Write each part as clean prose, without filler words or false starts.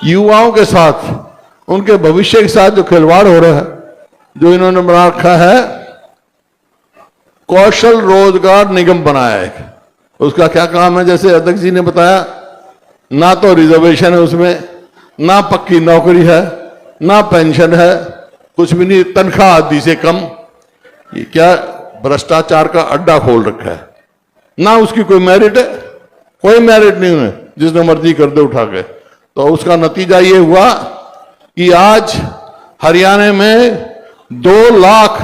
युवाओं के साथ, उनके भविष्य के साथ जो खिलवाड़ हो रहा है, जो इन्होंने बना रखा है, कौशल रोजगार निगम बनाया है। उसका क्या काम है, जैसे अध्यक्ष जी ने बताया, ना तो रिजर्वेशन है उसमें, ना पक्की नौकरी है, ना पेंशन है, कुछ भी नहीं, तनख्वाह आदि से कम। ये क्या भ्रष्टाचार का अड्डा खोल रखा है। ना उसकी कोई मेरिट है, कोई मेरिट नहीं है, जिसने मर्जी कर दे उठा के। तो उसका नतीजा ये हुआ कि आज हरियाणा में 2 लाख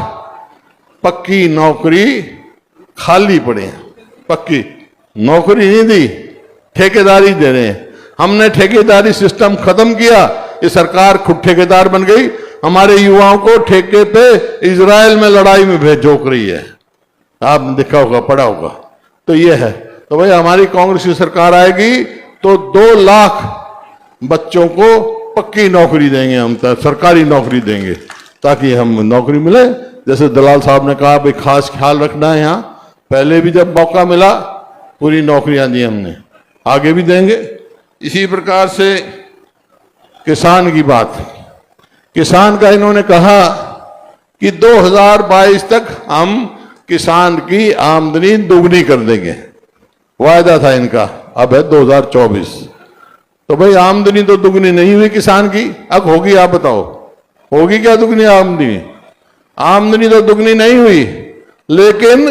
पक्की नौकरी खाली पड़े हैं। पक्की नौकरी नहीं दी, ठेकेदारी दे रहे हैं। हमने ठेकेदारी सिस्टम खत्म किया, ये सरकार खुद ठेकेदार बन गई। हमारे युवाओं को ठेके पे इजराइल में लड़ाई में भेजोक रही है। आपने देखा होगा, पढ़ा होगा। तो ये है। तो भाई हमारी कांग्रेस की सरकार आएगी तो 2 लाख बच्चों को पक्की नौकरी देंगे, हम सरकारी नौकरी देंगे, ताकि हम नौकरी मिले। जैसे दलाल साहब ने कहा, भाई खास ख्याल रखना है। यहाँ पहले भी जब मौका मिला पूरी नौकरियां दी हमने, आगे भी देंगे। इसी प्रकार से किसान की बात, किसान का इन्होंने कहा कि 2022 तक हम किसान की आमदनी दोगुनी कर देंगे, वायदा था इनका। अब है 2024। तो भाई आमदनी तो दुगनी नहीं हुई किसान की, अब होगी? आप बताओ, होगी क्या दुगनी आमदनी? आमदनी तो दुगनी नहीं हुई, लेकिन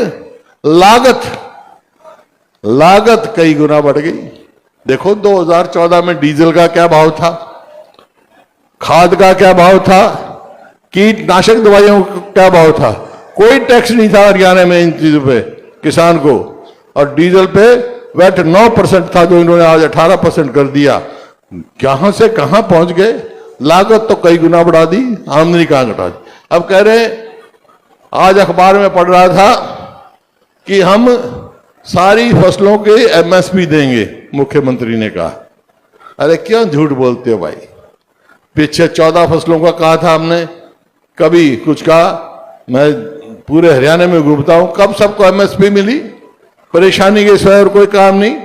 लागत कई गुना बढ़ गई। देखो 2014 में डीजल का क्या भाव था, खाद का क्या भाव था, कीटनाशक दवाइयों का क्या भाव था। कोई टैक्स नहीं था हरियाणा में इन चीजों पे किसान को। और डीजल पे वैट 9% था, जो इन्होंने आज 18% कर दिया। कहां से कहां पहुंच गए। लागत तो कई गुना बढ़ा दी, आमदनी कहां घटा दी। अब कह रहे, आज अखबार में पढ़ रहा था कि हम सारी फसलों के एमएसपी देंगे, मुख्यमंत्री ने कहा। अरे क्यों झूठ बोलते हो भाई? पीछे 14 फसलों का कहा था हमने, कभी कुछ कहा। मैं पूरे हरियाणा में घूमता हूं, कब सबको एमएसपी मिली? परेशानी के सिवाय और कोई काम नहीं।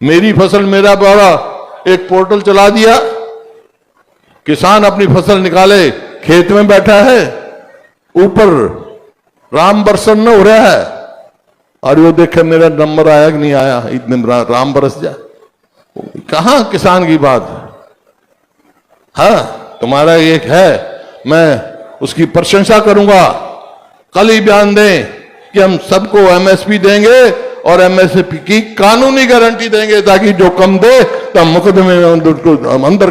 मेरी फसल मेरा ब्यौरा एक पोर्टल चला दिया, किसान अपनी फसल निकाले, खेत में बैठा है, ऊपर राम बरसन न हो रहा है, और वो देखे मेरा नंबर आया कि नहीं आया, इतने राम बरस जा। कहां किसान की बात? हाँ, तुम्हारा एक है, मैं उसकी प्रशंसा करूंगा। कल ही बयान दें कि हम सबको एमएसपी देंगे और एमएसपी की कानूनी गारंटी देंगे, ताकि जो कम दे तो हम मुकदमे अंदर